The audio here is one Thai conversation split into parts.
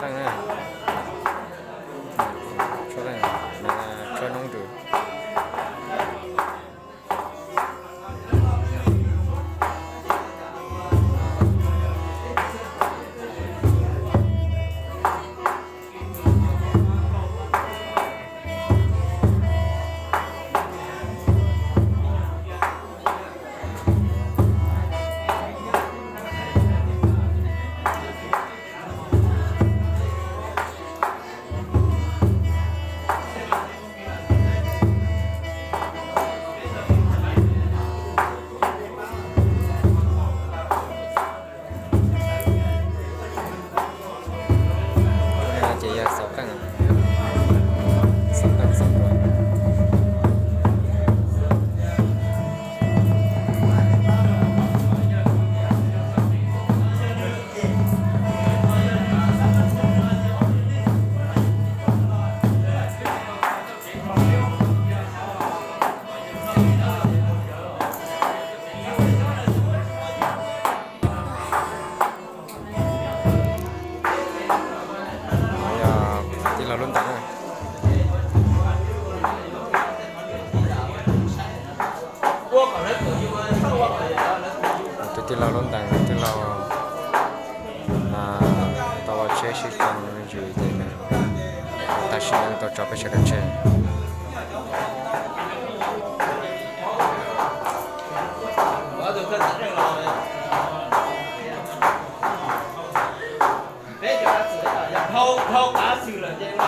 ตั้งนะช่วยได้ช่วยน้องดูเราลุ้นตังค์ที่เราลุ้นตังค์ที่เราตัวเชื่อชื่อกันอยู่ที่นั่นแต่ฉันตัวจอบไปเช็คกันเช่น偷打死了，这个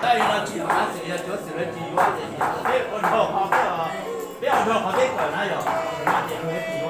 带了几打死了，就死了几万人。这我偷好不要，不要偷好这个哪有？那这个几万。